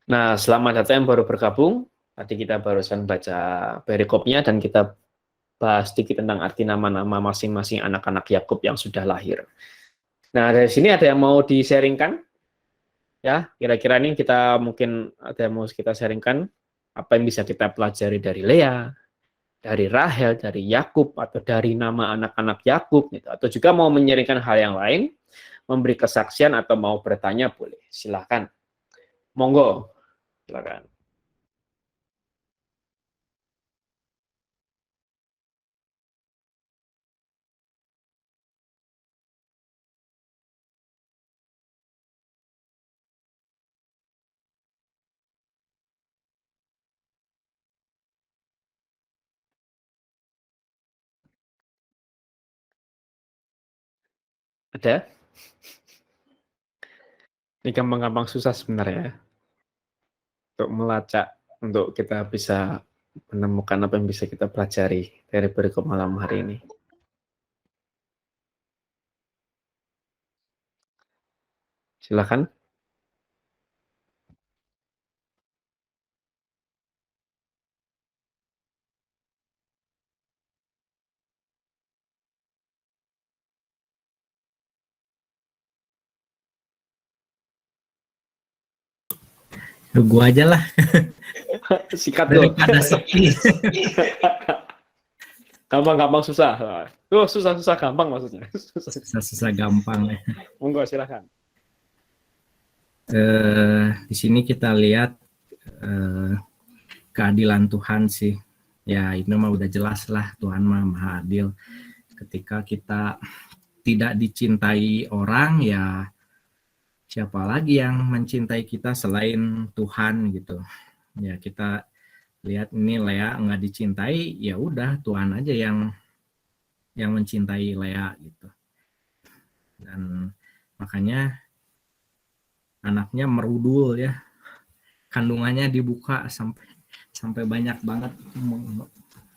Nah, selamat datang yang baru bergabung. Tadi kita barusan baca perikopnya dan kita bahas sedikit tentang arti nama-nama masing-masing anak-anak Yakub yang sudah lahir. Nah, dari sini ada yang mau di-sharingkan? Ya, kira-kira ini kita mungkin ada yang mau kita sharingkan apa yang bisa kita pelajari dari Lea, dari Rahel, dari Yakub, atau dari nama anak-anak Yakub, gitu. Atau juga mau menyaringkan hal yang lain, memberi kesaksian atau mau bertanya boleh. Silakan. Monggo. Silakan. Ada? Ini gampang-gampang susah sebenarnya untuk melacak, untuk kita bisa menemukan apa yang bisa kita pelajari dari berikut malam hari ini. Silakan. Gua aja lah Sikat tuh. daripada sepi. Gampang-gampang susah. Tuh, susah-susah gampang maksudnya. Susah-susah gampang ya. Monggo silakan. Di sini kita lihat keadilan Tuhan sih. Ya itu mah udah jelas lah, Tuhan mah maha adil. Ketika kita tidak dicintai orang, ya siapa lagi yang mencintai kita selain Tuhan gitu. Ya kita lihat ini Lea nggak dicintai, ya udah Tuhan aja yang mencintai Lea gitu. Dan makanya anaknya merudul ya, kandungannya dibuka sampai banyak banget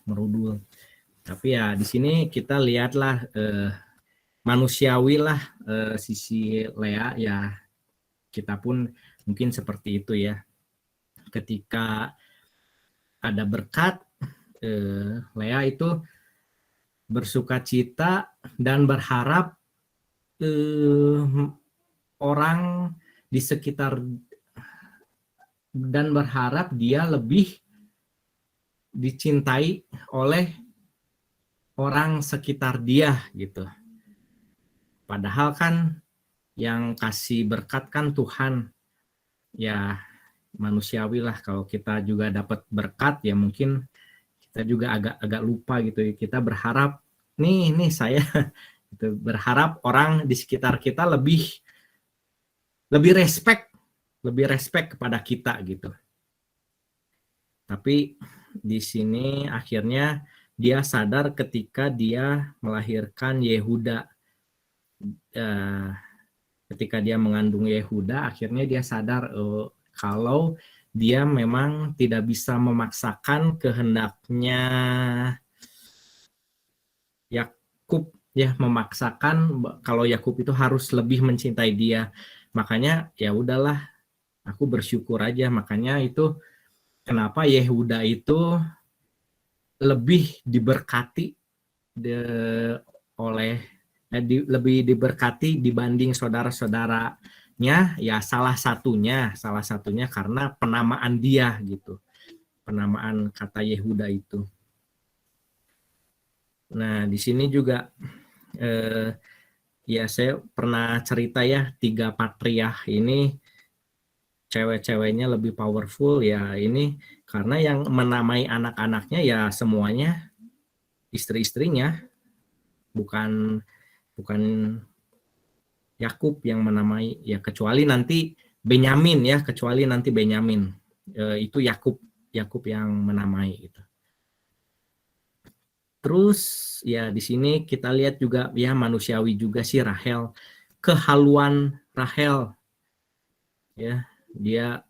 merudul. Tapi ya di sini kita lihatlah manusiawi lah sisi Lea, ya kita pun mungkin seperti itu ya. Ketika ada berkat, Lea itu bersukacita dan berharap orang di sekitar, dan berharap dia lebih dicintai oleh orang sekitar dia gitu. Padahal kan yang kasih berkat kan Tuhan. Ya manusiawi lah, kalau kita juga dapat berkat ya mungkin kita juga agak lupa gitu. Kita berharap nih saya gitu, berharap orang di sekitar kita lebih respect kepada kita gitu. Tapi di sini akhirnya dia sadar ketika dia melahirkan Yehuda. Ketika dia mengandung Yehuda, akhirnya dia sadar kalau dia memang tidak bisa memaksakan kehendaknya Yakub ya, memaksakan kalau Yakub itu harus lebih mencintai dia. Makanya ya udahlah, aku bersyukur aja. Makanya itu kenapa Yehuda itu lebih diberkati oleh lebih diberkati dibanding saudara-saudaranya. Ya salah satunya karena penamaan dia gitu, penamaan kata Yehuda itu. Nah di sini juga ya saya pernah cerita ya, 3 patriark ini cewek-ceweknya lebih powerful ya. Ini karena yang menamai anak-anaknya ya semuanya istri-istrinya, bukan Yakub yang menamai ya, kecuali nanti Benyamin itu Yakub yang menamai itu. Terus ya di sini kita lihat juga ya manusiawi juga sih Rahel, kehaluan Rahel ya, dia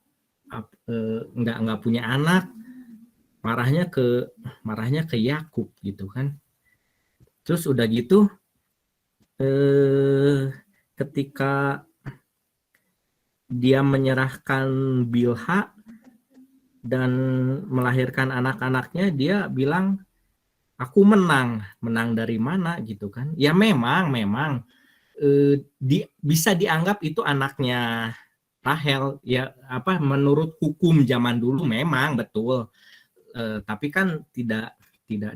nggak punya anak, marahnya ke Yakub gitu kan. Terus udah gitu ketika dia menyerahkan Bilha dan melahirkan anak-anaknya, dia bilang, aku menang. Menang dari mana gitu kan? Ya memang bisa dianggap itu anaknya Rahel, ya apa, menurut hukum zaman dulu memang betul. Tapi kan tidak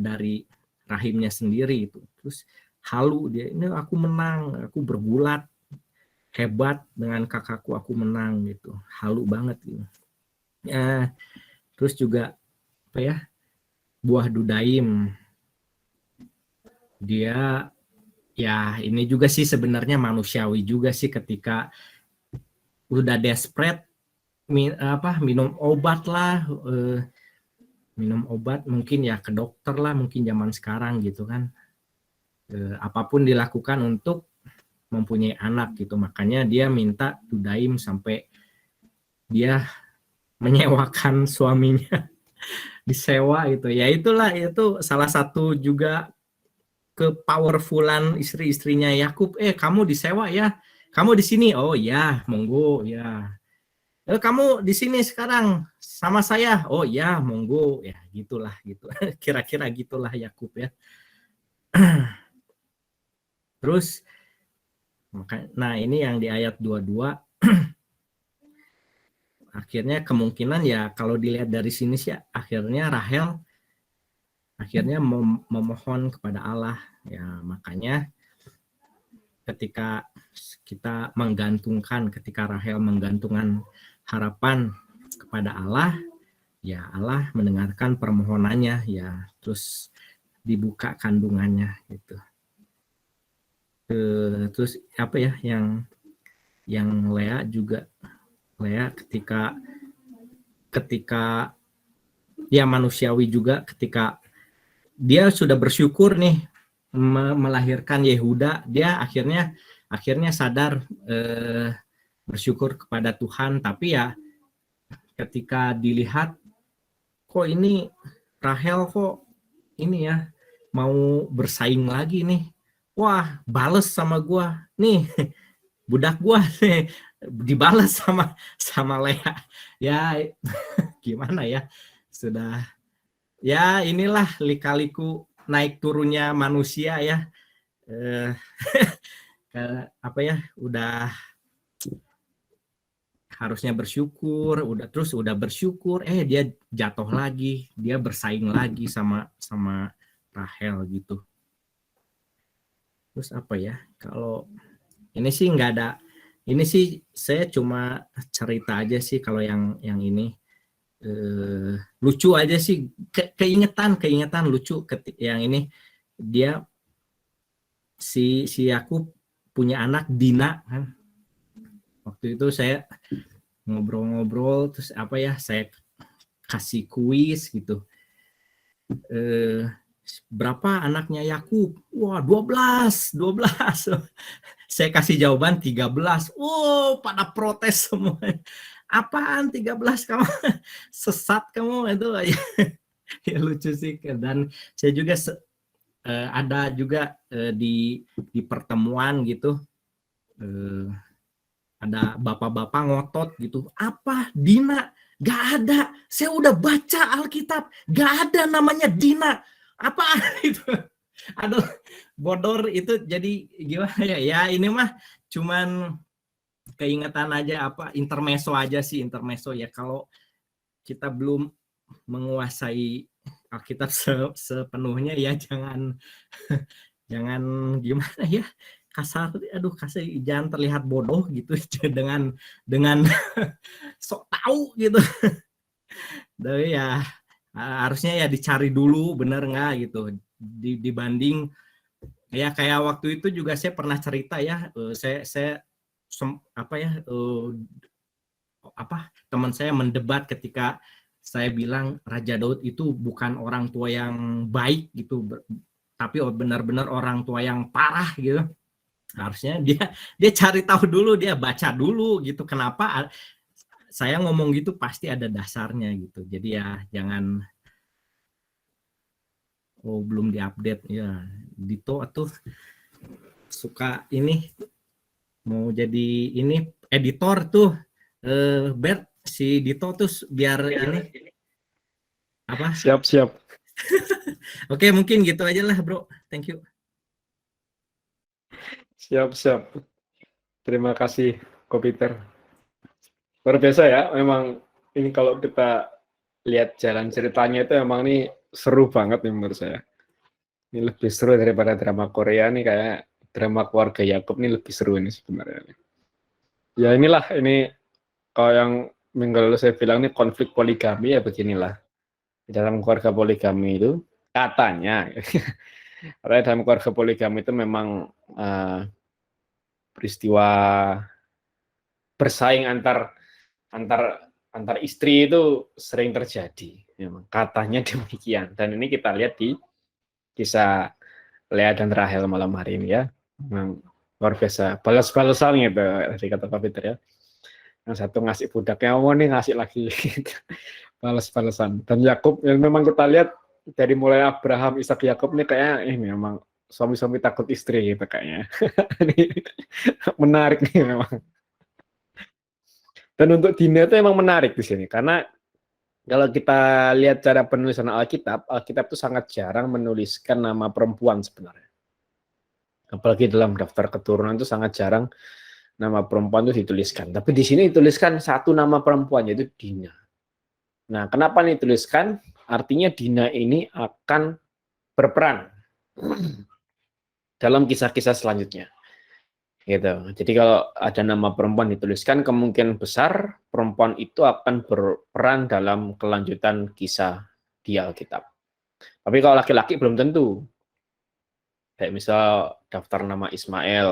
dari rahimnya sendiri itu. Terus halu dia, ini aku menang, aku bergulat hebat dengan kakakku, aku menang gitu. Halu banget gitu. Terus juga apa ya, buah dudaim, dia ya ini juga sih sebenarnya manusiawi juga sih, ketika udah desperate minum obat lah, minum obat mungkin ya ke dokter lah, mungkin zaman sekarang gitu kan, apapun dilakukan untuk mempunyai anak gitu, makanya dia minta dudaim sampai dia menyewakan suaminya disewa gitu ya. Itulah, itu salah satu juga kepowerfulan istri-istrinya Yakub. Kamu disewa ya, kamu di sini, oh ya monggo ya, kamu di sini sekarang sama saya, oh ya monggo ya, gitulah gitu. Kira-kira gitulah Yakub ya. Terus nah ini yang di ayat 22 akhirnya kemungkinan ya kalau dilihat dari sini sih, akhirnya Rahel akhirnya memohon kepada Allah ya. Makanya ketika kita ketika Rahel menggantungkan harapan kepada Allah, ya Allah mendengarkan permohonannya ya, terus dibuka kandungannya gitu. Terus apa ya, yang Lea ketika ya manusiawi juga, ketika dia sudah bersyukur nih melahirkan Yehuda, dia akhirnya sadar, bersyukur kepada Tuhan. Tapi ya ketika dilihat, kok ini Rahel kok ini ya mau bersaing lagi nih, wah bales sama gua nih, budak gua nih dibales sama Lea ya. Gimana ya, sudah ya inilah lika-liku naik turunnya manusia ya. Apa ya, udah harusnya bersyukur, udah bersyukur, dia jatuh lagi, dia bersaing lagi sama Rahel gitu. Terus apa ya, kalau ini sih nggak ada, ini sih saya cuma cerita aja sih, kalau yang ini lucu aja sih, keingetan lucu yang ini. Dia si Yakub punya anak Dina kan. Waktu itu saya ngobrol-ngobrol, terus apa ya, saya kasih kuis gitu, berapa anaknya Yakub? Wah 12. Saya kasih jawaban 13. Pada protes semua. Apaan 13 kamu? Sesat kamu itu. Ya lucu sih. Dan saya juga ada juga di pertemuan gitu, ada bapak-bapak ngotot gitu, apa Dina? Gak ada, saya udah baca Alkitab, gak ada namanya Dina. Apa itu? Aduh, bodor itu. Jadi gimana ya? Ya ini mah cuman keingetan aja, apa, intermezzo aja sih, intermezzo ya. Kalau kita belum menguasai Alkitab sepenuhnya ya, jangan gimana ya, kasar, jangan terlihat bodoh gitu dengan sok tahu gitu. Tapi ya harusnya ya dicari dulu bener nggak gitu, dibanding ya kayak waktu itu juga saya pernah cerita ya, teman saya mendebat ketika saya bilang Raja Daud itu bukan orang tua yang baik gitu, tapi benar-benar orang tua yang parah gitu. Harusnya dia cari tahu dulu, dia baca dulu gitu, kenapa saya ngomong gitu, pasti ada dasarnya gitu. Jadi ya jangan belum diupdate ya. Dito tuh suka ini mau jadi ini editor tuh, Bert, si Dito tuh biar ini apa? Siap. Oke, mungkin gitu aja lah, bro. Thank you. Siap. Terima kasih, Ko Peter. Luar biasa ya, memang ini kalau kita lihat jalan ceritanya itu memang ini seru banget nih menurut saya. Ini lebih seru daripada drama Korea nih, kayak drama keluarga Yakub ini lebih seru ini sebenarnya. Ya inilah, ini kalau yang minggu lalu saya bilang ini konflik poligami ya beginilah. Di dalam keluarga poligami itu katanya, katanya dalam keluarga poligami itu memang peristiwa bersaing antar antar antar istri itu sering terjadi. Memang katanya demikian. Dan ini kita lihat di kisah Lea dan Rahel malam hari ini ya. Memang luar biasa. Balas-balasan gitu dari kata Pak Peter ya. Yang satu ngasih budaknya, oh nih ngasih lagi. Gitu. Balas-balasan. Dan Yakub yang memang kita lihat dari mulai Abraham, Ishak, Yakub nih kayak ini memang suami-suami takut istri gitu kayaknya. Menarik nih memang. Dan untuk Dina itu emang menarik di sini karena kalau kita lihat cara penulisan Alkitab, Alkitab itu sangat jarang menuliskan nama perempuan sebenarnya. Apalagi dalam daftar keturunan itu sangat jarang nama perempuan itu dituliskan. Tapi di sini dituliskan satu nama perempuan, yaitu Dina. Nah, kenapa nih dituliskan? Artinya Dina ini akan berperan dalam kisah-kisah selanjutnya. Gitu. Jadi kalau ada nama perempuan dituliskan, kemungkinan besar perempuan itu akan berperan dalam kelanjutan kisah di Alkitab. Tapi kalau laki-laki belum tentu. Kayak misal daftar nama Ismail,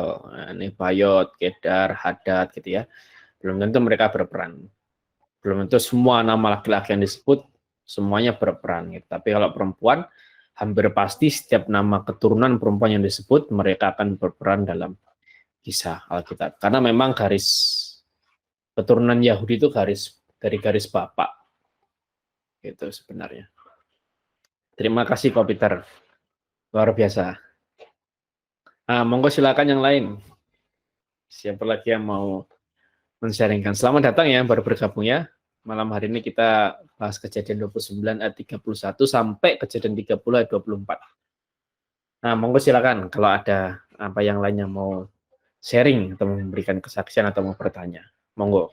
Nebayot, Kedar, Hadad gitu ya. Belum tentu mereka berperan. Belum tentu semua nama laki-laki yang disebut semuanya berperan gitu. Tapi kalau perempuan hampir pasti setiap nama keturunan perempuan yang disebut mereka akan berperan dalam kisah Alkitab. Karena memang garis keturunan Yahudi itu dari garis bapak. Gitu sebenarnya. Terima kasih Ko Peter. Luar biasa. Nah, monggo silakan yang lain. Siapa lagi yang mau men-sharingkan? Selamat datang ya, baru bergabung ya. Malam hari ini kita bahas kejadian 29 ayat 31 sampai kejadian 30 ayat 24. Nah, monggo silakan kalau ada apa yang lainnya mau sharing atau memberikan kesaksian atau mau bertanya. Monggo.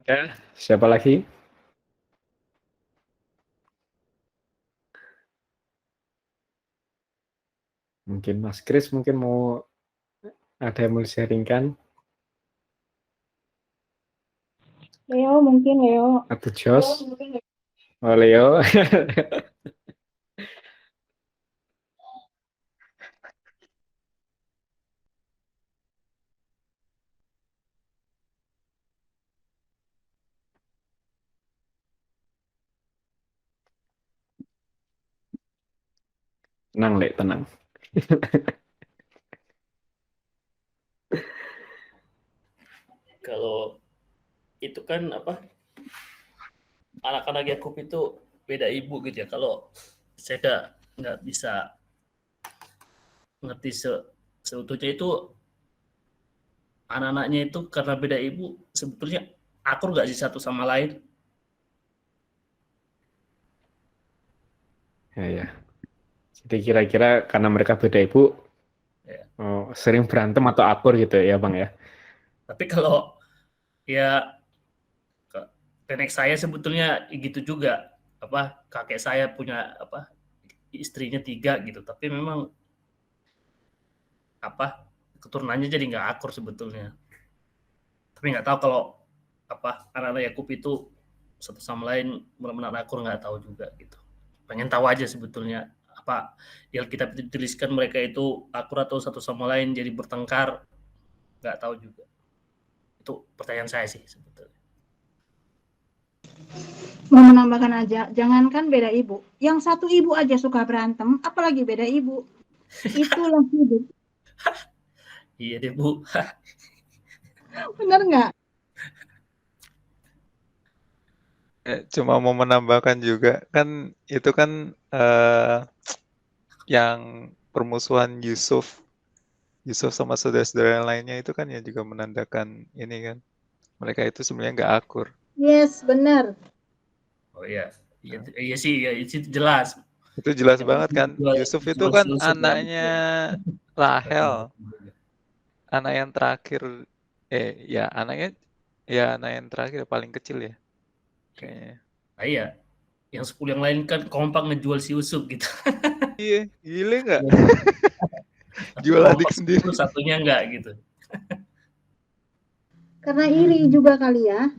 Oke, siapa lagi? Mungkin Mas Kris mungkin mau ada yang mau sharingkan? Leo mungkin Leo. Atau Jos? Oh, Leo. Tenang, Le, tenang. Kalau itu kan apa, anak-anak Yakub itu beda ibu gitu ya. Kalau saya nggak bisa ngerti seutuhnya itu, anak-anaknya itu karena beda ibu sebetulnya akur nggak sih satu sama lain? Ya. Jadi kira-kira karena mereka beda ibu, Ya. sering berantem atau akur gitu ya, Bang ya? Tapi kalau ya nenek saya sebetulnya gitu juga, apa kakek saya punya apa istrinya 3 gitu, tapi memang apa keturunannya jadi nggak akur sebetulnya. Tapi nggak tahu kalau apa anak-anak Yakub itu satu sama lain benar-benar akur, nggak tahu juga gitu. Pengen tahu aja sebetulnya apa apa di Alkitab itu dituliskan mereka itu akur atau satu sama lain jadi bertengkar, nggak tahu juga. Itu pertanyaan saya sih sebetulnya. Mau menambahkan aja, jangankan beda ibu. Yang satu ibu aja suka berantem, apalagi beda ibu. Itulah hidup. Iya deh Bu. Benar nggak? Cuma mau menambahkan juga kan itu kan yang permusuhan Yusuf sama saudara-saudara lainnya itu kan ya juga menandakan ini kan mereka itu sebenarnya nggak akur. Yes, benar. Oh iya, iya sih, ya itu jelas. Itu jelas Yang banget kan. Yusuf itu kan Yusuf anaknya Rahel, anak yang terakhir. Anak yang terakhir paling kecil ya kayaknya. Nah, iya, yang 10 yang lain kan kompak ngejual si Yusuf gitu. Iya, gile nggak? Satu Jual adik kompak, sendiri. satunya enggak gitu. Karena iri juga kali ya.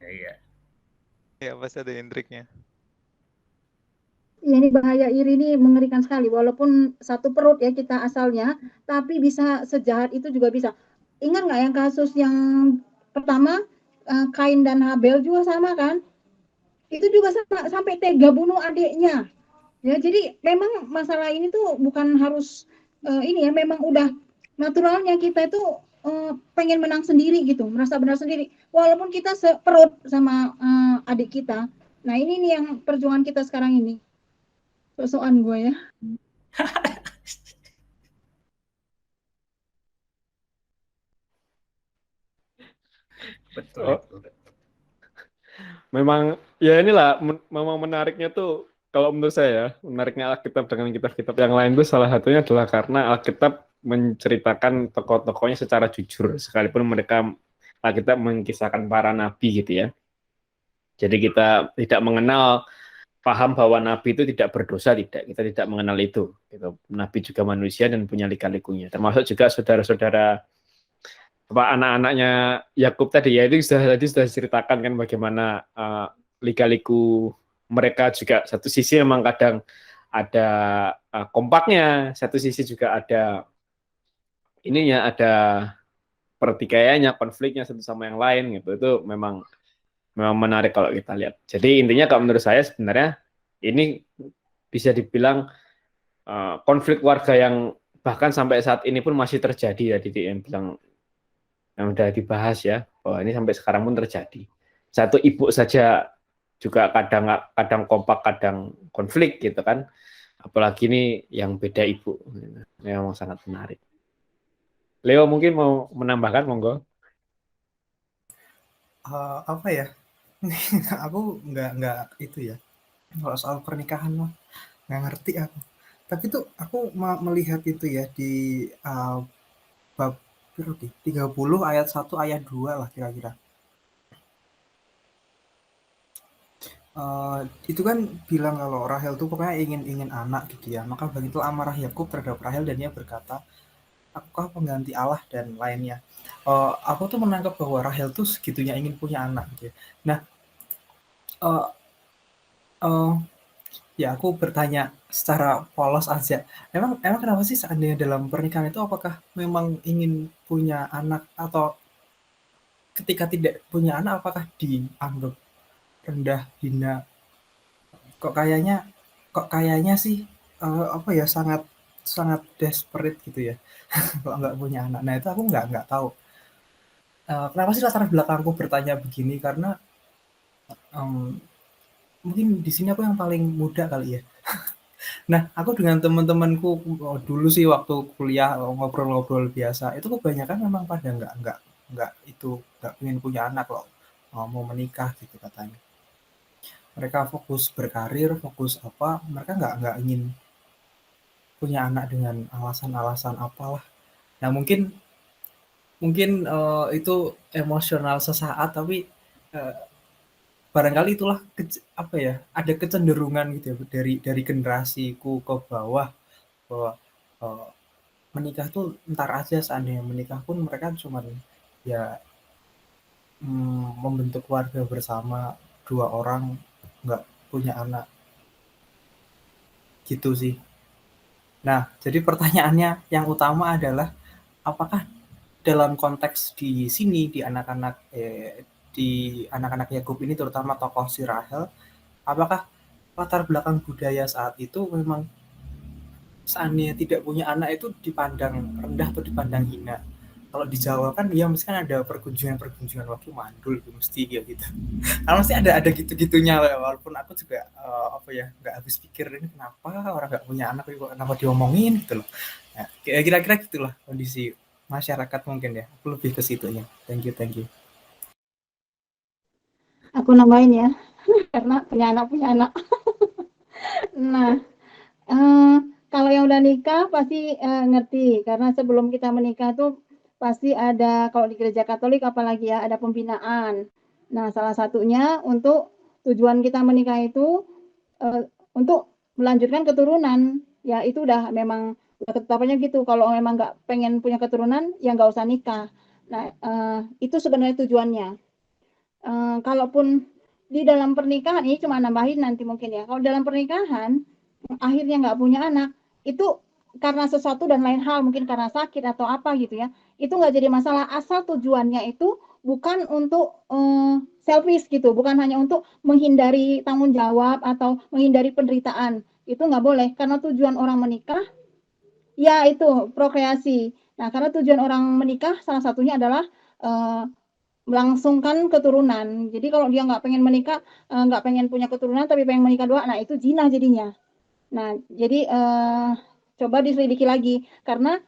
Iya. Ya pasti ada intriknya. Ya, ini bahaya iri ini mengerikan sekali. Walaupun satu perut ya kita asalnya, tapi bisa sejahat itu juga bisa. Ingat nggak yang kasus yang pertama Kain dan Habel juga sama kan? Itu juga sama, sampai tega bunuh adiknya. Ya, jadi memang masalah ini tuh bukan harus ini ya, memang udah naturalnya kita itu pengen menang sendiri gitu, merasa benar sendiri. Walaupun kita seperut sama adik kita. Nah, ini nih yang perjuangan kita sekarang ini. Sosokan gue ya. Betul Oh. itu. Memang ya inilah memang menariknya tuh kalau menurut saya menariknya Alkitab dengan kitab-kitab yang lain tuh salah satunya adalah karena Alkitab menceritakan tokoh-tokohnya secara jujur sekalipun Alkitab mengisahkan para nabi gitu ya. Jadi kita tidak mengenal paham bahwa nabi itu tidak berdosa, kita tidak mengenal itu gitu. Nabi juga manusia dan punya lika-likunya, termasuk juga saudara-saudara anak-anaknya Yakub tadi ya, itu sudah diceritakan kan bagaimana lika-liku mereka juga. Satu sisi memang kadang ada kompaknya, satu sisi juga ada pertikaiannya, konfliknya satu sama yang lain gitu. Itu memang menarik kalau kita lihat. Jadi intinya kalau menurut saya sebenarnya ini bisa dibilang konflik warga yang bahkan sampai saat ini pun masih terjadi ya, Didi yang bilang, yang udah dibahas ya, bahwa ini sampai sekarang pun terjadi. Satu ibu saja juga kadang kompak, kadang konflik gitu kan. Apalagi ini yang beda ibu. Memang sangat menarik. Leo mungkin mau menambahkan, monggo. Apa ya? Aku nggak itu ya. Kalau soal pernikahan mah nggak ngerti aku. Tapi tuh aku melihat itu ya di bab 30 ayat 1 ayat 2 lah kira-kira. Itu kan bilang kalau Rahel tuh pokoknya ingin anak gitu ya. Maka begitulah amarah Yakub terhadap Rahel dan dia berkata, "Akukah pengganti Allah?" dan lainnya. Aku tuh menangkap bahwa Rahel tuh segitunya ingin punya anak gitu ya. Nah, ya aku bertanya secara polos aja. Emang kenapa sih seandainya dalam pernikahan itu apakah memang ingin punya anak, atau ketika tidak punya anak apakah dianggap rendah, hina? Kok kayaknya sih apa ya, sangat desperate gitu ya kalau nggak punya anak. Nah itu aku nggak tahu. Kenapa sih latar belakangku bertanya begini, karena mungkin di sini aku yang paling muda kali ya. Nah, aku dengan teman-temanku dulu sih waktu kuliah ngobrol-ngobrol biasa, itu kebanyakan memang pada nggak pengen punya anak loh, mau menikah gitu katanya. Mereka fokus berkarir, fokus apa, mereka nggak ingin punya anak dengan alasan-alasan apalah. Nah, mungkin itu emosional sesaat, tapi barangkali itulah apa ya, ada kecenderungan gitu ya dari generasiku ke bawah, bahwa menikah tuh ntar aja, seandainya menikah pun mereka cuman ya membentuk keluarga bersama 2 orang, nggak punya anak. gitu sih. Nah, jadi pertanyaannya yang utama adalah apakah dalam konteks di sini di anak-anak Yakub ini terutama tokoh si Rahel, apakah latar belakang budaya saat itu memang seandainya tidak punya anak itu dipandang rendah atau dipandang hina? Kalau di Jawa kan ya mesti kan ada perkunjungan waktu mandul mesti gitu. Karena mesti ada gitu-gitunya, walaupun aku juga nggak habis pikir ini kenapa orang nggak punya anak kok kenapa diomongin gitu loh. Nah, kira-kira gitulah kondisi masyarakat mungkin ya. Aku lebih ke situnya. Thank you. Aku nambahin ya, karena punya anak. Nah, kalau yang udah nikah pasti ngerti, karena sebelum kita menikah tuh pasti ada, kalau di gereja Katolik apalagi ya, ada pembinaan. Nah, salah satunya untuk tujuan kita menikah itu untuk melanjutkan keturunan. Ya itu udah memang ketetapannya gitu. Kalau memang nggak pengen punya keturunan, ya nggak usah nikah. Nah, itu sebenarnya tujuannya. Kalaupun di dalam pernikahan, ini cuma nambahin nanti mungkin ya. Kalau dalam pernikahan akhirnya nggak punya anak, itu karena sesuatu dan lain hal, mungkin karena sakit atau apa gitu ya, itu nggak jadi masalah asal tujuannya itu bukan untuk selfish gitu, bukan hanya untuk menghindari tanggung jawab atau menghindari penderitaan, itu nggak boleh, karena tujuan orang menikah ya itu prokreasi. Nah, karena tujuan orang menikah salah satunya adalah melangsungkan keturunan. Jadi kalau dia nggak pengen menikah, nggak pengen punya keturunan tapi pengen menikah doang, nah itu zina jadinya. Nah, jadi coba diselidiki lagi, karena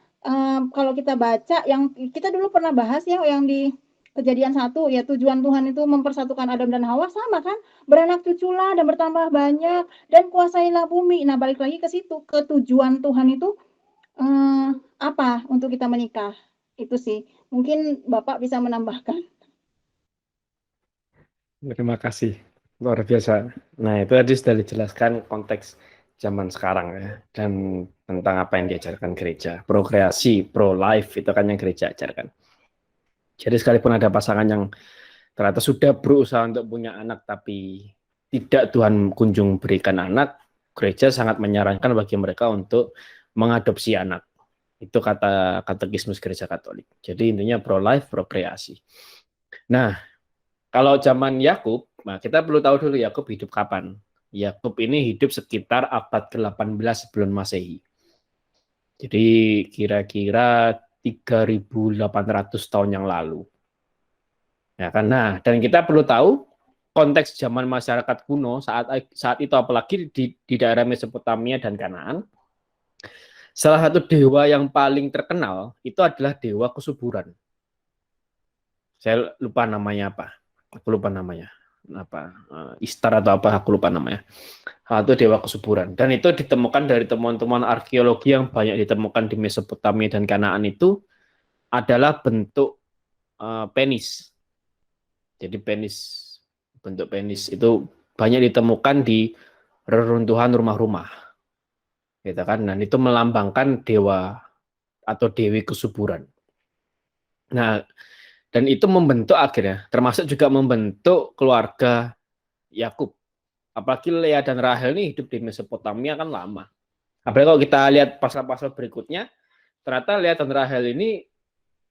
kalau kita baca yang kita dulu pernah bahas ya, yang di Kejadian 1 ya, tujuan Tuhan itu mempersatukan Adam dan Hawa, sama kan, beranak cuculah dan bertambah banyak dan kuasailah bumi. Nah, balik lagi ke situ, ke tujuan Tuhan itu apa untuk kita menikah, itu sih. Mungkin Bapak bisa menambahkan. Terima kasih, luar biasa. Nah, itu tadi sudah dijelaskan konteks zaman sekarang ya, dan tentang apa yang diajarkan gereja. Prokreasi, pro-life, itu kan yang gereja ajarkan. Jadi sekalipun ada pasangan yang ternyata sudah berusaha untuk punya anak, tapi tidak Tuhan kunjung berikan anak, gereja sangat menyarankan bagi mereka untuk mengadopsi anak. Itu kata katekismus gereja Katolik. Jadi intinya pro-life, prokreasi. Nah, kalau zaman Yakub, nah kita perlu tahu dulu Yakub hidup kapan. Yakub ini hidup sekitar abad ke-18 sebelum Masehi. Jadi kira-kira 3.800 tahun yang lalu. Ya kan? Nah, dan kita perlu tahu konteks zaman masyarakat kuno saat itu, apalagi di daerah Mesopotamia dan Kanaan, salah satu dewa yang paling terkenal itu adalah dewa kesuburan. Saya lupa namanya apa. Aku lupa namanya. Istar atau apa, aku lupa namanya. Itu dewa kesuburan. Dan itu ditemukan dari temuan-temuan arkeologi yang banyak ditemukan di Mesopotamia dan Kanaan, itu adalah bentuk penis. Jadi bentuk penis itu banyak ditemukan di reruntuhan rumah-rumah. Gitu kan? Dan itu melambangkan dewa atau dewi kesuburan. Nah, dan itu membentuk akhirnya, termasuk juga membentuk keluarga Yakub. Apalagi Lea dan Rahel ini hidup di Mesopotamia kan lama. Apalagi kalau kita lihat pasal-pasal berikutnya, ternyata Lea dan Rahel ini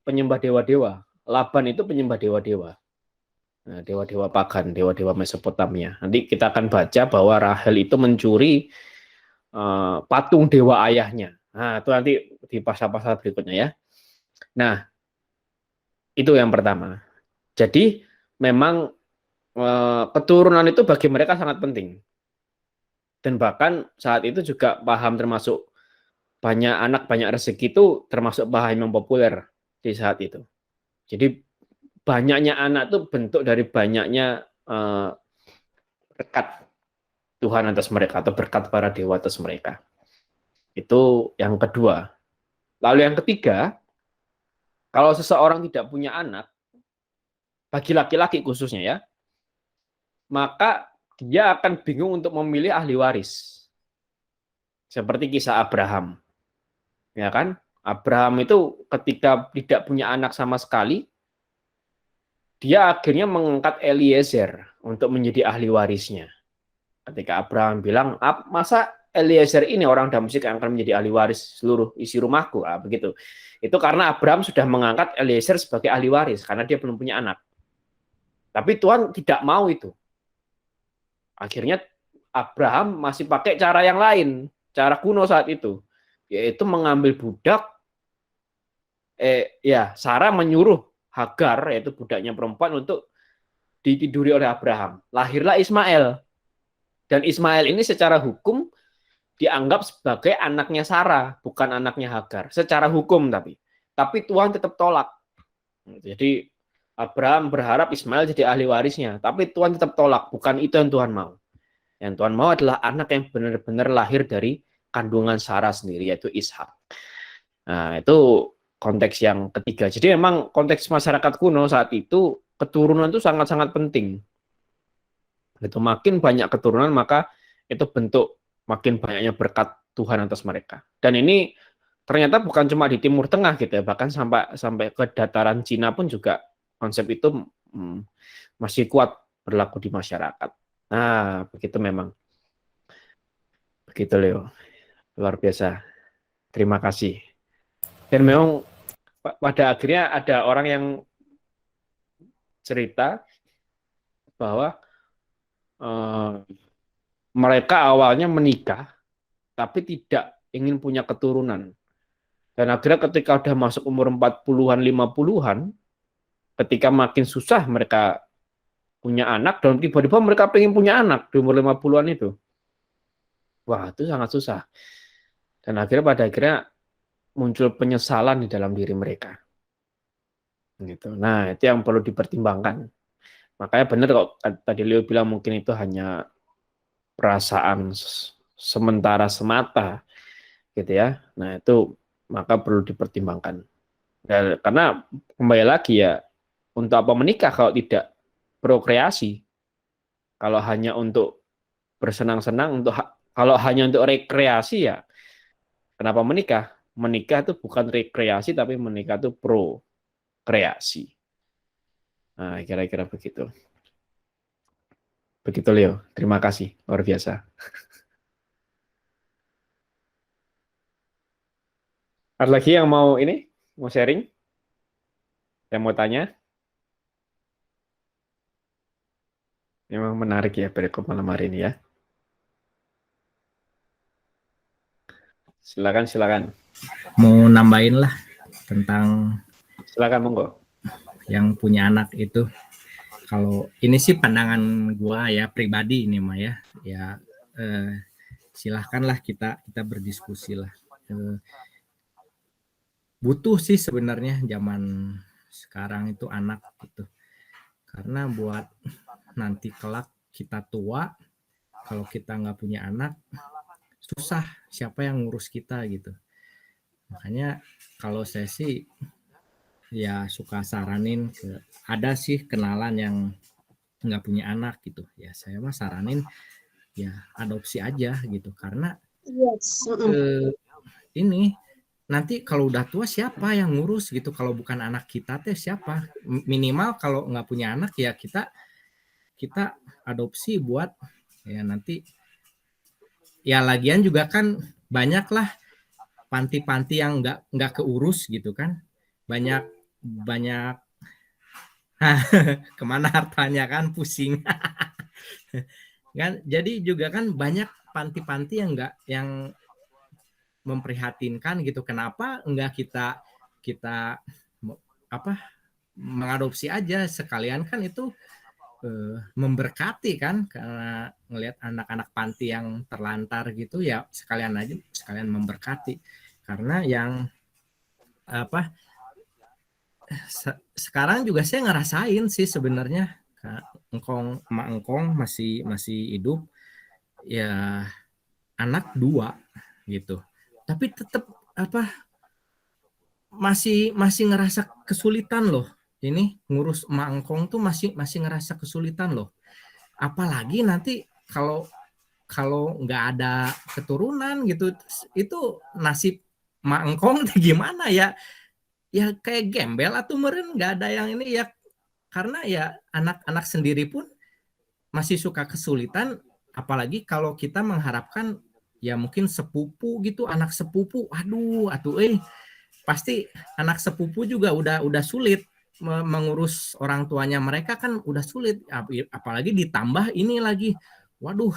penyembah dewa-dewa. Laban itu penyembah dewa-dewa. Nah, dewa-dewa pagan, dewa-dewa Mesopotamia. Nanti kita akan baca bahwa Rahel itu mencuri patung dewa ayahnya. Nah, itu nanti di pasal-pasal berikutnya ya. Nah, itu yang pertama. Jadi memang keturunan itu bagi mereka sangat penting. Dan bahkan saat itu juga paham termasuk banyak anak, banyak rezeki itu termasuk paham yang populer di saat itu. Jadi banyaknya anak itu bentuk dari banyaknya berkat Tuhan atas mereka atau berkat para dewa atas mereka. Itu yang kedua. Lalu yang ketiga, kalau seseorang tidak punya anak, bagi laki-laki khususnya ya, maka dia akan bingung untuk memilih ahli waris. Seperti kisah Abraham. Ya kan? Abraham itu ketika tidak punya anak sama sekali, dia akhirnya mengangkat Eliezer untuk menjadi ahli warisnya. Ketika Abraham bilang, masa Eliezer ini orang Damsyik yang akan menjadi ahli waris seluruh isi rumahku, begitu. Itu karena Abraham sudah mengangkat Eliezer sebagai ahli waris karena dia belum punya anak. Tapi Tuhan tidak mau itu. Akhirnya Abraham masih pakai cara yang lain, cara kuno saat itu, yaitu mengambil budak. Sarah menyuruh Hagar, yaitu budaknya perempuan, untuk ditiduri oleh Abraham. Lahirlah Ismail. Dan Ismail ini secara hukum dianggap sebagai anaknya Sarah, bukan anaknya Hagar. Secara hukum tapi Tuhan tetap tolak. Jadi Abraham berharap Ismail jadi ahli warisnya, tapi Tuhan tetap tolak. Bukan itu yang Tuhan mau. Yang Tuhan mau adalah anak yang benar-benar lahir dari kandungan Sarah sendiri, yaitu Ishak. Nah, itu konteks yang ketiga. Jadi memang konteks masyarakat kuno saat itu, keturunan itu sangat-sangat penting. Itu makin banyak keturunan, maka itu bentuk makin banyaknya berkat Tuhan atas mereka. Dan ini ternyata bukan cuma di Timur Tengah gitu ya, bahkan sampai ke dataran Cina pun juga konsep itu masih kuat berlaku di masyarakat. Nah, begitu memang. Begitu Leo. Luar biasa. Terima kasih. Dan memang pada akhirnya ada orang yang cerita bahwa mereka awalnya menikah tapi tidak ingin punya keturunan. Dan akhirnya ketika udah masuk umur 40-an, 50-an, ketika makin susah mereka punya anak, dan tiba-tiba mereka pengen punya anak di umur 50-an itu. Wah, itu sangat susah. Dan pada akhirnya muncul penyesalan di dalam diri mereka. Gitu. Nah, itu yang perlu dipertimbangkan. Makanya benar kok tadi Leo bilang mungkin itu hanya perasaan sementara semata, gitu ya. Nah, itu maka perlu dipertimbangkan. Dan karena kembali lagi ya, untuk apa menikah kalau tidak prokreasi? Kalau hanya untuk bersenang-senang, kalau hanya untuk rekreasi ya, kenapa menikah? Menikah itu bukan rekreasi, tapi menikah itu prokreasi. Nah, kira-kira begitu. Begitu Leo, terima kasih, luar biasa. Ada lagi yang mau sharing? Yang mau tanya? Memang menarik ya perikop malam hari ini ya. Silakan. Mau nambahin lah tentang Silakan monggo. yang punya anak itu. Kalau ini sih pandangan gua ya pribadi ini mah ya silahkanlah kita berdiskusi lah. Butuh sih sebenarnya zaman sekarang itu anak gitu, karena buat nanti kelak kita tua, kalau kita nggak punya anak susah siapa yang ngurus kita gitu. Makanya kalau saya sih ya suka saranin ada sih kenalan yang nggak punya anak gitu ya, saya mah saranin ya adopsi aja gitu, karena ini nanti kalau udah tua siapa yang ngurus gitu, kalau bukan anak kita teh siapa, minimal kalau nggak punya anak ya kita adopsi buat ya nanti ya, lagian juga kan banyak lah panti-panti yang nggak keurus gitu kan, banyak kemana hartanya kan pusing kan, jadi juga kan banyak panti-panti yang memprihatinkan gitu. Kenapa enggak kita mengadopsi aja sekalian, kan itu memberkati kan, karena ngelihat anak-anak panti yang terlantar gitu ya, sekalian memberkati. Karena yang sekarang juga saya ngerasain sih sebenarnya, emak engkong masih hidup ya, anak 2 gitu, tapi tetap masih ngerasa kesulitan loh, ini ngurus emak engkong tuh masih ngerasa kesulitan loh, apalagi nanti kalau nggak ada keturunan gitu, itu nasib emak engkong gimana ya kayak gembel atau meren, nggak ada yang ini ya, karena ya anak-anak sendiri pun masih suka kesulitan, apalagi kalau kita mengharapkan ya mungkin sepupu gitu, anak sepupu, aduh atuh pasti anak sepupu juga udah sulit mengurus orang tuanya, mereka kan udah sulit, apalagi ditambah ini lagi, waduh.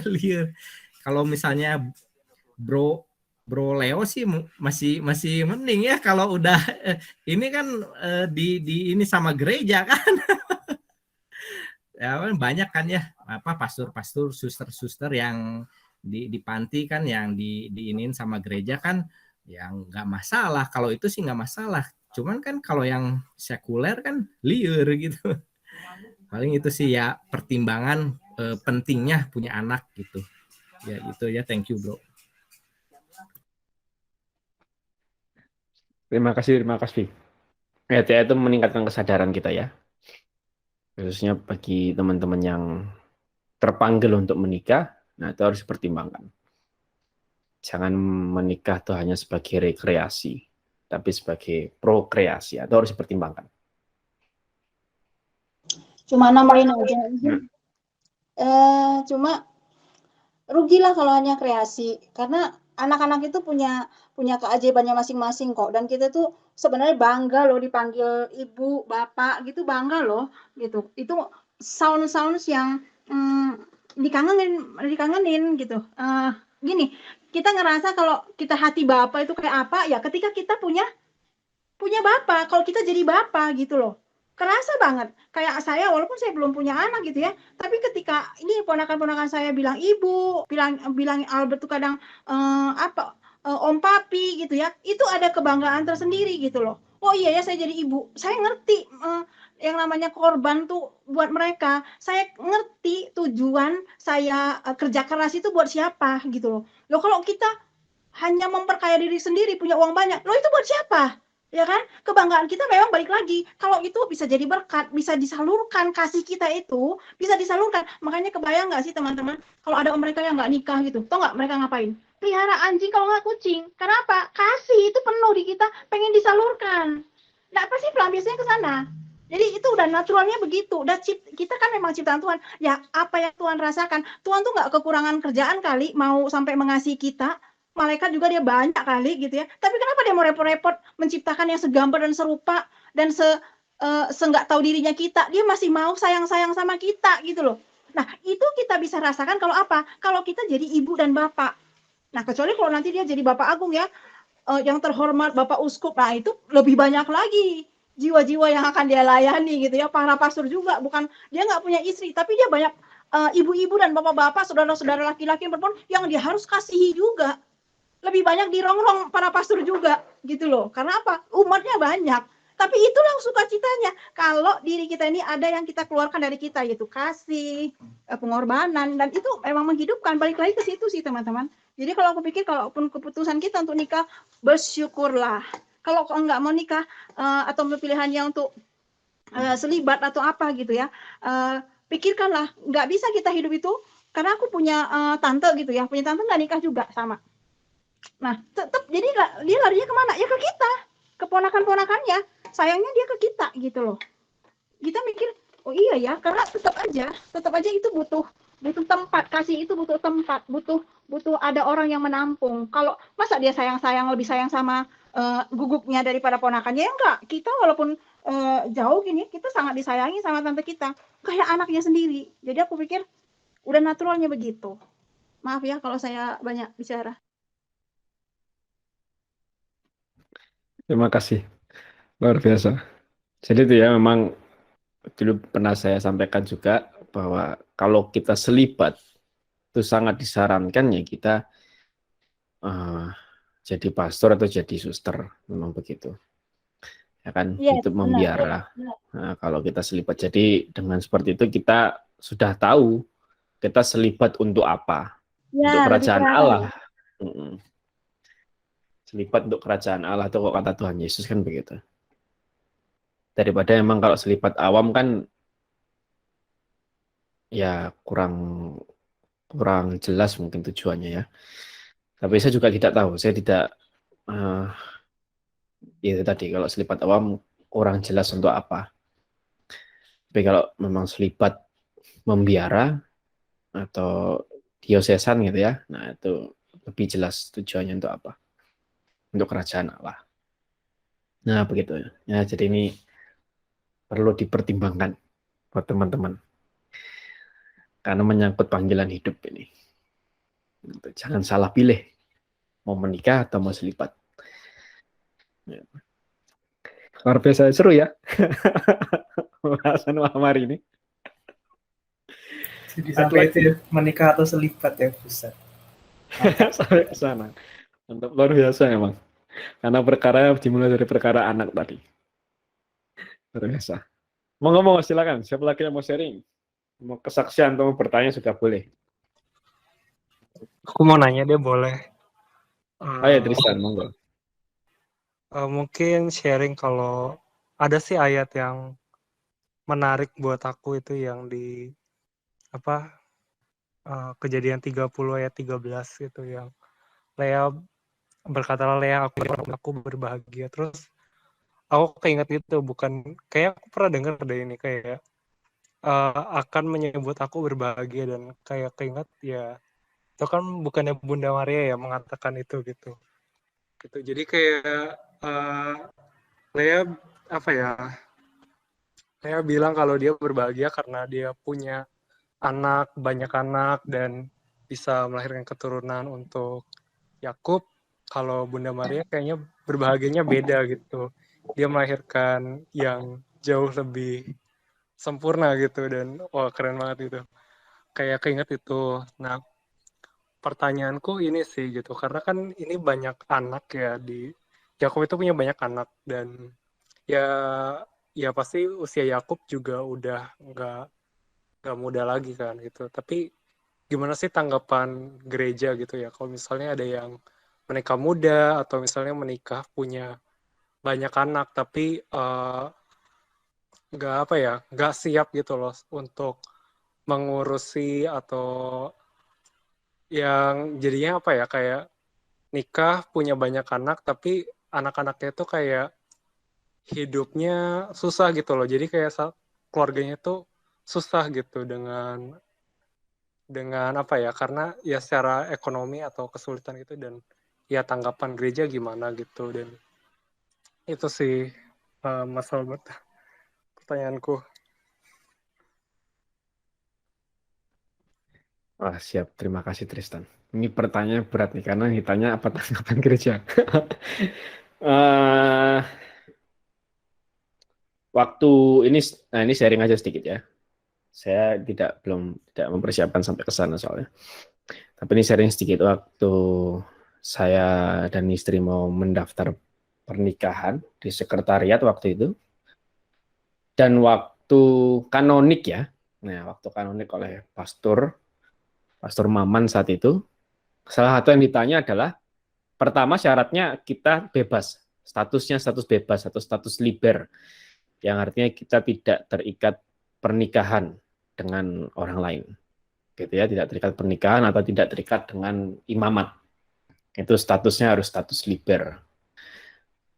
Liar. Kalau misalnya bro bro Leo sih masih masih mending ya, kalau udah ini kan di ini sama gereja kan. Ya kan banyak kan ya apa pastor-pastor, suster-suster yang di panti kan, yang diinin sama gereja kan, yang nggak masalah, kalau itu sih nggak masalah. Cuman kan kalau yang sekuler kan liar gitu. Paling itu sih ya pertimbangan pentingnya punya anak gitu. Ya itu ya, thank you bro. Terima kasih. Ya, itu meningkatkan kesadaran kita ya. Khususnya bagi teman-teman yang terpanggil untuk menikah, nah itu harus dipertimbangkan. Jangan menikah itu hanya sebagai rekreasi, tapi sebagai prokreasi, atau harus dipertimbangkan. Cuma nambahin aja. Cuma rugilah kalau hanya kreasi, karena anak-anak itu punya keajaibannya masing-masing kok, dan kita tuh sebenarnya bangga loh dipanggil ibu, bapak gitu, bangga loh gitu. Itu sounds yang dikangenin gitu. Gini, kita ngerasa kalau kita hati bapak itu kayak apa ya ketika kita punya bapak, kalau kita jadi bapak gitu loh. Kerasa banget. Kayak saya walaupun saya belum punya anak gitu ya, tapi ketika ini ponakan-ponakan saya bilang ibu, bilang Albert tuh kadang om papi gitu ya, itu ada kebanggaan tersendiri gitu loh. Oh iya ya, saya jadi ibu. Saya ngerti yang namanya korban tuh buat mereka. Saya ngerti tujuan saya kerja keras itu buat siapa gitu loh. Loh kalau kita hanya memperkaya diri sendiri, punya uang banyak, loh itu buat siapa? Ya kan? Kebanggaan kita memang balik lagi. Kalau itu bisa jadi berkat, bisa disalurkan, kasih kita itu bisa disalurkan. Makanya kebayang nggak sih teman-teman, kalau ada mereka yang nggak nikah gitu, tau nggak mereka ngapain? Pelihara anjing kalau nggak kucing. Kenapa? Kasih itu penuh di kita, pengen disalurkan. Nggak pasti pelampiasnya ke sana. Jadi itu udah naturalnya begitu. Kita kan memang ciptaan Tuhan. Ya apa yang Tuhan rasakan, Tuhan tuh nggak kekurangan kerjaan kali, mau sampai mengasihi kita. Malaikat juga dia banyak kali gitu ya. Tapi kenapa dia mau repot-repot menciptakan yang segambar dan serupa dan nggak tahu dirinya kita. Dia masih mau sayang-sayang sama kita gitu loh. Nah, itu kita bisa rasakan kalau apa? Kalau kita jadi ibu dan bapak. Nah, kecuali kalau nanti dia jadi bapak agung ya, yang terhormat bapak uskup. Nah, itu lebih banyak lagi jiwa-jiwa yang akan dia layani gitu ya. Para pastor juga, bukan dia nggak punya istri, tapi dia banyak ibu-ibu dan bapak-bapak, saudara-saudara laki-laki dan perempuan yang dia harus kasihi juga. Lebih banyak dirongrong para pastor juga gitu loh. Karena apa? Umatnya banyak. Tapi itulah sukacitanya. Kalau diri kita ini ada yang kita keluarkan dari kita, yaitu kasih, pengorbanan, dan itu memang menghidupkan. Balik lagi ke situ sih teman-teman. Jadi kalau aku pikir, kalaupun keputusan kita untuk nikah, bersyukurlah. Kalau enggak mau nikah atau pilihannya untuk selibat atau apa gitu ya, pikirkanlah, nggak bisa kita hidup itu. Karena aku punya tante gitu ya, punya tante nggak nikah juga sama. Nah, tetap jadi dia larinya kemana? Ya ke kita, ke ponakan-ponakannya. Sayangnya dia ke kita gitu loh. Kita mikir, oh iya ya, karena tetap aja itu butuh tempat, kasih itu butuh tempat, butuh ada orang yang menampung. Kalau masa dia lebih sayang sama guguknya daripada ponakannya, ya enggak. Kita walaupun jauh gini, kita sangat disayangi sama tante kita, kayak anaknya sendiri. Jadi aku pikir udah naturalnya begitu. Maaf ya kalau saya banyak bicara. Terima kasih. Luar biasa. Jadi itu ya, memang dulu pernah saya sampaikan juga bahwa kalau kita selibat itu sangat disarankan ya kita jadi pastor atau jadi suster, memang begitu. Ya kan, itu membiara. Nah, kalau kita selibat, jadi dengan seperti itu kita sudah tahu kita selibat untuk apa? Ya, untuk kerajaan Allah. Selibat untuk kerajaan Allah, itu kok kata Tuhan Yesus kan begitu. Daripada emang kalau selibat awam kan ya kurang jelas mungkin tujuannya ya. Tapi saya juga tidak tahu, saya tidak itu tadi, kalau selibat awam kurang jelas untuk apa. Tapi kalau memang selibat membiara atau diosesan gitu ya, nah itu lebih jelas tujuannya untuk apa, untuk kerajaan Allah. Nah begitu ya, jadi ini perlu dipertimbangkan buat teman-teman karena menyangkut panggilan hidup ini. Jangan salah pilih mau menikah atau mau selibat. Ya. Luar biasa seru ya pembahasan malam hari ini. Jadi sampai itu ya, menikah atau selibat ya, Buset. Sampai ke sana. Mantap, luar biasa emang. Karena perkara dimulai dari perkara anak tadi. Luar biasa. Mau ngomong silakan. Siapa lagi yang mau sharing? Mau kesaksian atau mau bertanya juga boleh. Aku mau nanya deh, boleh? Ayo Tristan, monggo. Mungkin sharing kalau ada sih ayat yang menarik buat aku itu yang di Kejadian 30 ayat 13 gitu, yang Lea berkatalah Lea, aku berbahagia. Terus aku keinget gitu, bukan kayak aku pernah dengar deh ini kayak akan menyebut aku berbahagia, dan kayak keinget ya itu kan bukannya Bunda Maria ya mengatakan itu gitu. Jadi kayak Lea Lea bilang kalau dia berbahagia karena dia punya banyak anak dan bisa melahirkan keturunan untuk Yakub. Kalau Bunda Maria kayaknya berbahagianya beda gitu. Dia melahirkan yang jauh lebih sempurna gitu, dan wah keren banget itu. Kayak keinget itu. Nah, pertanyaanku ini sih gitu, karena kan ini banyak anak ya, di Yakub itu punya banyak anak, dan ya pasti usia Yakub juga udah nggak muda lagi kan gitu. Tapi gimana sih tanggapan gereja gitu ya kalau misalnya ada yang menikah muda atau misalnya menikah punya banyak anak tapi nggak siap gitu loh untuk mengurusi, atau yang jadinya kayak nikah punya banyak anak tapi anak-anaknya itu kayak hidupnya susah gitu loh, jadi kayak keluarganya tuh susah gitu dengan karena ya secara ekonomi atau kesulitan gitu, dan ya tanggapan gereja gimana gitu. Dan itu sih masalah pertanyaanku. Wah, siap. Terima kasih Tristan. Ini pertanyaan berat nih karena ditanya apa tanggapan gereja. Waktu ini sharing aja sedikit ya. Saya belum mempersiapkan sampai ke sana soalnya. Tapi ini sharing sedikit. Waktu saya dan istri mau mendaftar pernikahan di sekretariat waktu itu, dan waktu kanonik ya. Nah, waktu kanonik oleh Pastor Maman saat itu, salah satu yang ditanya adalah, pertama syaratnya kita bebas, statusnya status bebas atau status liber, yang artinya kita tidak terikat pernikahan dengan orang lain, gitu ya, tidak terikat pernikahan atau tidak terikat dengan imamat. Itu statusnya harus status liber.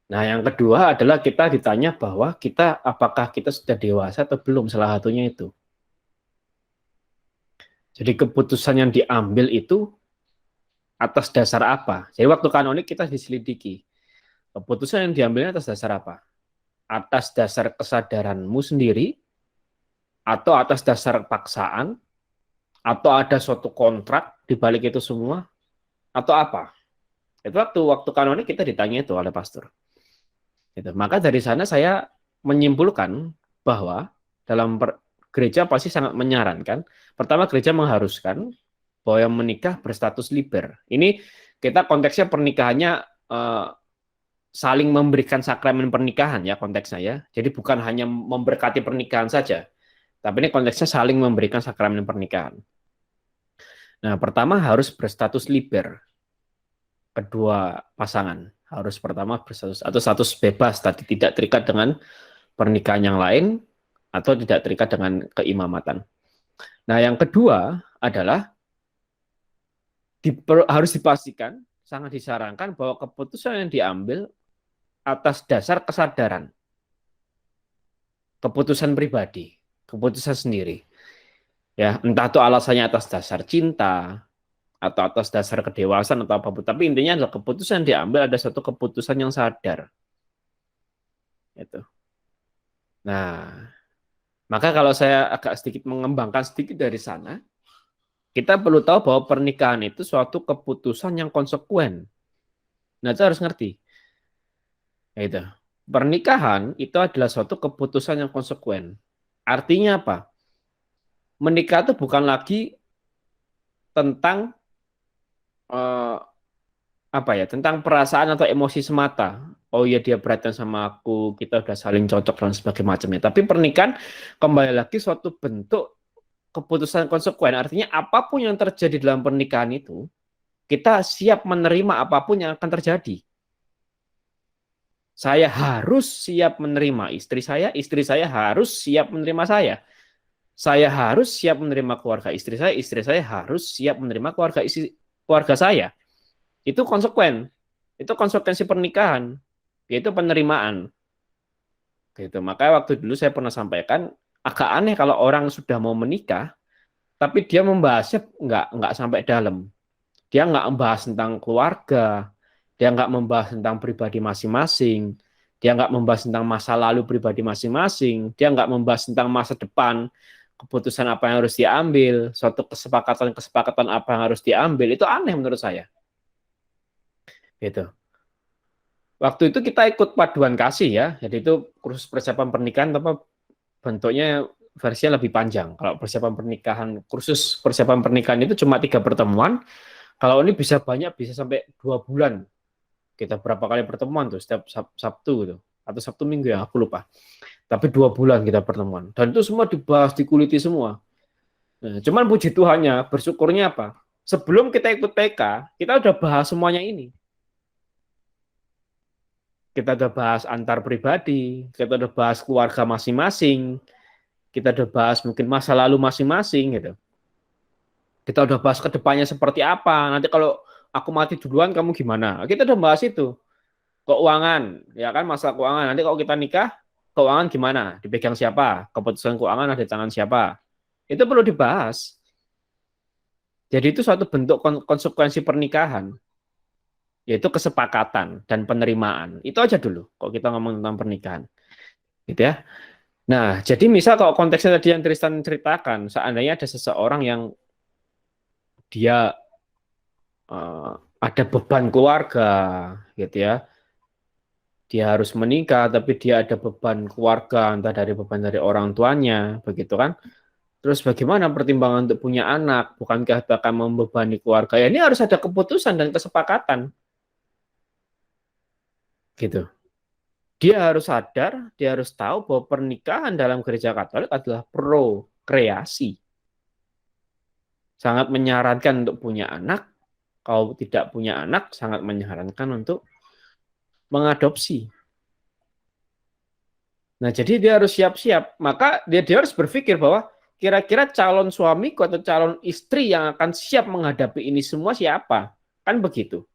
Nah, yang kedua adalah kita ditanya bahwa apakah kita sudah dewasa atau belum, salah satunya itu. Jadi keputusan yang diambil itu atas dasar apa? Jadi waktu kanonik kita diselidiki. Keputusan yang diambilnya atas dasar apa? Atas dasar kesadaranmu sendiri, atau atas dasar paksaan, atau ada suatu kontrak di balik itu semua, atau apa? Itu waktu kanonik kita ditanya itu oleh pastor. Gitu. Maka dari sana saya menyimpulkan bahwa dalam gereja pasti sangat menyarankan, pertama gereja mengharuskan bahwa yang menikah berstatus liber. Ini kita konteksnya pernikahannya saling memberikan sakramen pernikahan ya konteksnya ya. Jadi bukan hanya memberkati pernikahan saja, tapi ini konteksnya saling memberikan sakramen pernikahan. Nah, pertama harus berstatus liber. Kedua pasangan harus pertama berstatus atau status bebas, tadi tidak terikat dengan pernikahan yang lain atau tidak terikat dengan keimamatan. Nah, yang kedua adalah harus dipastikan, sangat disarankan bahwa keputusan yang diambil atas dasar kesadaran, keputusan pribadi, keputusan sendiri. Ya, entah itu alasannya atas dasar cinta, atau atas dasar kedewasaan atau apapun. Tapi intinya adalah keputusan diambil ada satu keputusan yang sadar. Itu. Nah, maka kalau saya agak sedikit mengembangkan sedikit dari sana, kita perlu tahu bahwa pernikahan itu suatu keputusan yang konsekuen. Nah, itu harus ngerti. Itu. Pernikahan itu adalah suatu keputusan yang konsekuen. Artinya apa? Menikah itu bukan lagi tentang tentang perasaan atau emosi semata. Oh iya dia perhatian sama aku, kita udah saling cocok dan sebagainya macamnya. Tapi pernikahan kembali lagi suatu bentuk keputusan konsekuen. Artinya apapun yang terjadi dalam pernikahan itu, kita siap menerima apapun yang akan terjadi. Saya harus siap menerima istri saya harus siap menerima saya. Saya harus siap menerima keluarga istri saya harus siap menerima keluarga saya. Itu konsekuen. Itu konsekuensi pernikahan, yaitu penerimaan. Gitu. Makanya waktu dulu saya pernah sampaikan, agak aneh kalau orang sudah mau menikah, tapi dia membahasnya nggak sampai dalam. Dia nggak membahas tentang keluarga, dia nggak membahas tentang pribadi masing-masing, dia nggak membahas tentang masa lalu pribadi masing-masing, dia nggak membahas tentang masa depan, keputusan apa yang harus diambil, suatu kesepakatan apa yang harus diambil, itu aneh menurut saya. Gitu. Waktu itu kita ikut paduan kasih ya, jadi itu kursus persiapan pernikahan, tapi bentuknya versinya lebih panjang. Kalau persiapan pernikahan, kursus persiapan pernikahan itu cuma 3 pertemuan, kalau ini bisa banyak, bisa sampai 2 bulan. Kita berapa kali pertemuan tuh, setiap Sabtu gitu, atau Sabtu Minggu ya, aku lupa. Tapi 2 bulan kita pertemuan, dan itu semua dibahas, dikuliti semua. Nah, cuman puji Tuhannya, bersyukurnya apa? Sebelum kita ikut PK, kita udah bahas semuanya ini. Kita udah bahas antar pribadi, kita udah bahas keluarga masing-masing, kita udah bahas mungkin masa lalu masing-masing gitu. Kita udah bahas ke depannya seperti apa. Nanti kalau aku mati duluan kamu gimana? Kita udah bahas itu. Keuangan, ya kan, masalah keuangan. Nanti kalau kita nikah, keuangan gimana? Dipegang siapa? Keputusan keuangan ada di tangan siapa? Itu perlu dibahas. Jadi itu suatu bentuk konsekuensi pernikahan, yaitu kesepakatan dan penerimaan. Itu aja dulu kalau kita ngomong tentang pernikahan. Gitu ya. Nah, jadi misal kalau konteksnya tadi yang Tristan ceritakan, seandainya ada seseorang yang dia ada beban keluarga, gitu ya. Dia harus menikah, tapi dia ada beban keluarga, entah dari beban dari orang tuanya, begitu kan. Terus bagaimana pertimbangan untuk punya anak? Bukankah bakal membebani keluarga? Ya ini harus ada keputusan dan kesepakatan. Gitu. Dia harus sadar, dia harus tahu bahwa pernikahan dalam gereja Katolik adalah prokreasi. Sangat menyarankan untuk punya anak. Kalau tidak punya anak, sangat menyarankan untuk mengadopsi. Nah, jadi dia harus siap-siap. Maka dia harus berpikir bahwa kira-kira calon suamiku atau calon istri yang akan siap menghadapi ini semua siapa? Kan begitu.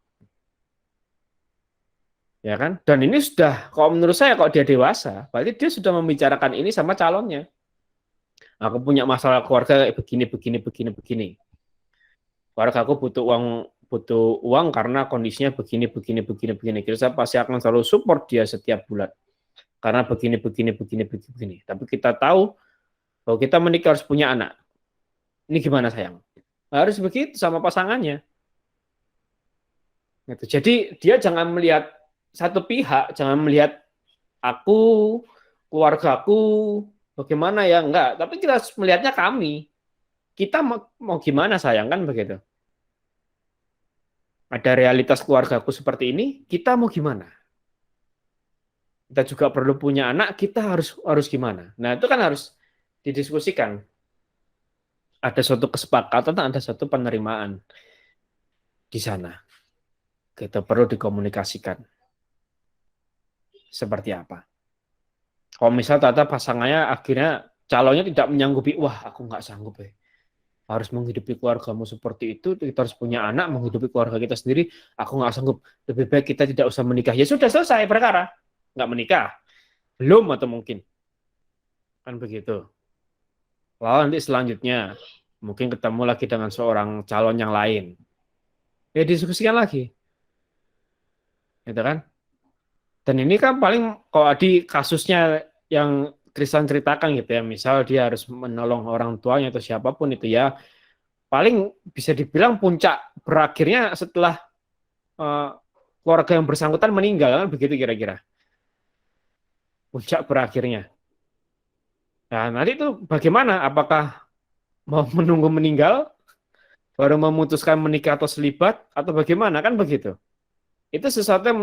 Ya kan? Dan ini sudah, kalau menurut saya kalau dia dewasa, berarti dia sudah membicarakan ini sama calonnya. Aku punya masalah keluarga kayak begini. Keluarga aku butuh uang karena kondisinya begini. Kira saya pasti akan selalu support dia setiap bulan. Karena begini. Tapi kita tahu bahwa kita menikah harus punya anak. Ini gimana sayang? Harus begitu sama pasangannya. Gitu. Jadi dia jangan melihat satu pihak, jangan melihat aku, keluargaku, bagaimana ya, enggak. Tapi kita harus melihatnya kami. Kita mau gimana sayang, kan begitu. Ada realitas keluargaku seperti ini, kita mau gimana? Kita juga perlu punya anak, kita harus gimana? Nah, itu kan harus didiskusikan. Ada suatu kesepakatan, ada suatu penerimaan di sana. Kita perlu dikomunikasikan. Seperti apa? Kalau misal ternyata pasangannya akhirnya calonnya tidak menyanggupi, wah aku nggak sanggup harus menghidupi keluargamu seperti itu, kita harus punya anak, menghidupi keluarga kita sendiri, aku nggak sanggup, lebih baik kita tidak usah menikah. Ya sudah selesai perkara, nggak menikah, belum atau mungkin, kan begitu. Lalu nanti selanjutnya mungkin ketemu lagi dengan seorang calon yang lain, ya diskusikan lagi, gitu kan? Dan ini kan paling kalau di kasusnya yang Tristan ceritakan gitu ya, misal dia harus menolong orang tuanya atau siapapun itu ya, paling bisa dibilang puncak berakhirnya setelah uh, keluarga yang bersangkutan meninggal, kan begitu kira-kira. Puncak berakhirnya. Nah, nanti itu bagaimana? Apakah mau menunggu meninggal, baru memutuskan menikah atau selibat, atau bagaimana? Kan begitu. Itu sesuatu yang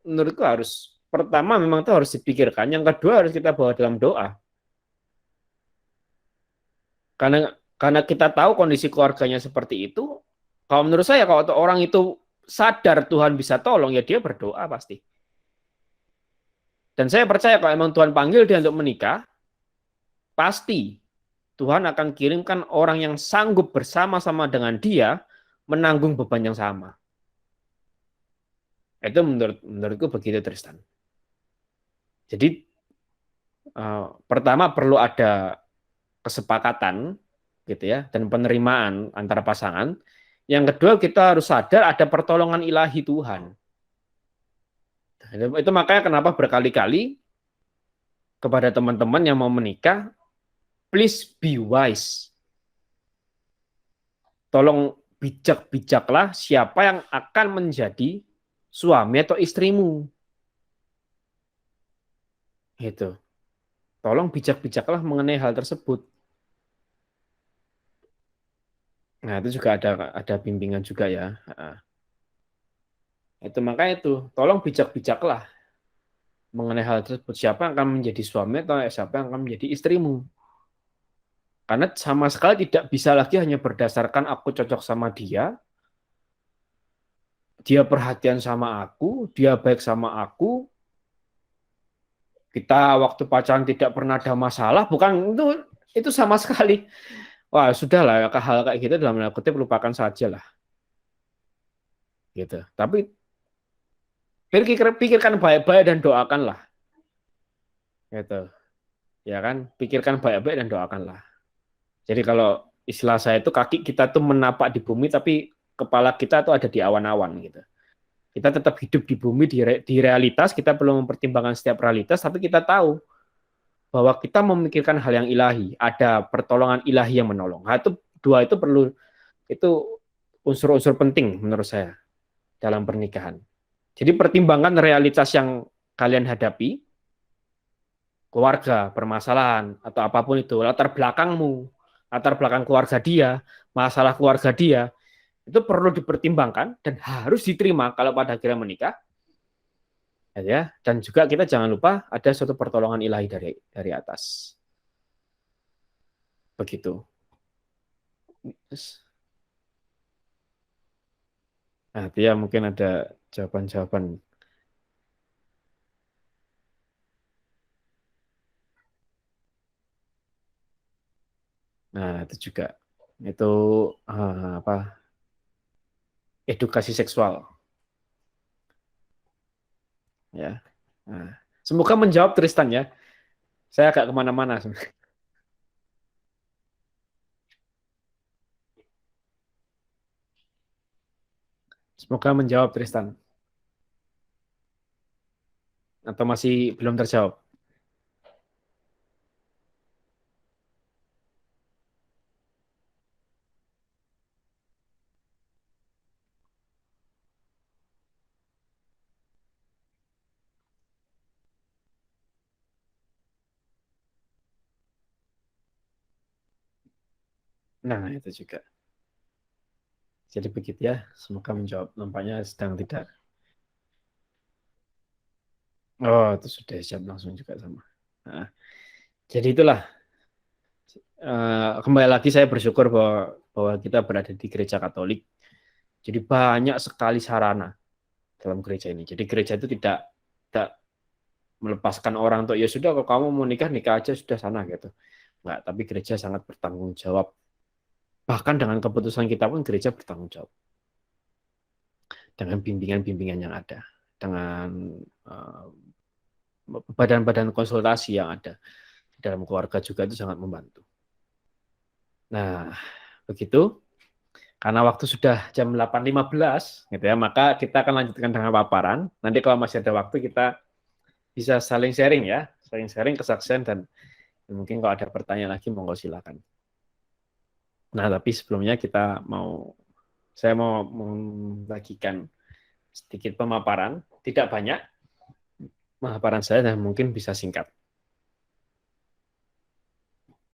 menurutku harus, pertama memang itu harus dipikirkan, yang kedua harus kita bawa dalam doa. Karena kita tahu kondisi keluarganya seperti itu, kalau menurut saya kalau orang itu sadar Tuhan bisa tolong, ya dia berdoa pasti. Dan saya percaya kalau memang Tuhan panggil dia untuk menikah, pasti Tuhan akan kirimkan orang yang sanggup bersama-sama dengan dia menanggung beban yang sama. Itu menurutku begitu, Tristan. Jadi pertama perlu ada kesepakatan gitu ya, dan penerimaan antara pasangan. Yang kedua, kita harus sadar ada pertolongan ilahi Tuhan. Itu makanya kenapa berkali-kali kepada teman-teman yang mau menikah, please be wise. Tolong bijak-bijaklah siapa yang akan menjadi suami atau istrimu. Gitu. Tolong bijak-bijaklah mengenai hal tersebut. Nah, itu juga ada bimbingan juga ya. Itu makanya itu, tolong bijak-bijaklah mengenai hal tersebut. Siapa yang akan menjadi suami atau siapa yang akan menjadi istrimu. Karena sama sekali tidak bisa lagi hanya berdasarkan aku cocok sama dia perhatian sama aku, dia baik sama aku, kita waktu pacaran tidak pernah ada masalah, bukan itu sama sekali. Wah, sudahlah, hal kayak gitu dalam tanda kutip lupakan saja lah. Gitu. Tapi pikirkan baik-baik dan doakanlah. Gitu. Ya kan? Pikirkan baik-baik dan doakanlah. Jadi kalau istilah saya itu kaki kita tuh menapak di bumi tapi kepala kita tuh ada di awan-awan gitu. Kita tetap hidup di bumi di realitas, kita perlu mempertimbangkan setiap realitas, tapi kita tahu bahwa kita memikirkan hal yang ilahi, ada pertolongan ilahi yang menolong. Nah, itu dua itu perlu, itu unsur-unsur penting menurut saya dalam pernikahan. Jadi pertimbangkan realitas yang kalian hadapi, keluarga, permasalahan, atau apapun itu, latar belakangmu, latar belakang keluarga dia, masalah keluarga dia, itu perlu dipertimbangkan dan harus diterima kalau pada akhirnya menikah. Ya, dan juga kita jangan lupa ada suatu pertolongan ilahi dari atas. Begitu. Nah, dia mungkin ada jawaban-jawaban. Nah, itu juga itu apa? Edukasi seksual. Ya. Nah, semoga menjawab Tristan ya. Saya agak kemana-mana. Semoga menjawab Tristan. Atau masih belum terjawab? Nah, itu juga. Jadi begitu ya. Semoga menjawab. Nampaknya sedang tidak. Oh, itu sudah siap langsung juga sama. Nah, jadi itulah. Kembali lagi saya bersyukur bahwa kita berada di gereja Katolik. Jadi banyak sekali sarana dalam gereja ini. Jadi gereja itu tidak melepaskan orang untuk ya sudah kalau kamu mau nikah aja sudah sana gitu. Enggak, tapi gereja sangat bertanggung jawab. Bahkan dengan keputusan kita pun gereja bertanggung jawab. Dengan bimbingan-bimbingan yang ada, dengan badan-badan konsultasi yang ada dalam keluarga juga itu sangat membantu. Nah, begitu. karena waktu sudah jam 8.15 gitu ya, maka kita akan lanjutkan dengan paparan. Nanti kalau masih ada waktu kita bisa saling sharing ya, saling sharing kesaksian dan mungkin kalau ada pertanyaan lagi monggo silakan. Nah, tapi sebelumnya saya mau membagikan sedikit pemaparan, tidak banyak pemaparan saya dan mungkin bisa singkat.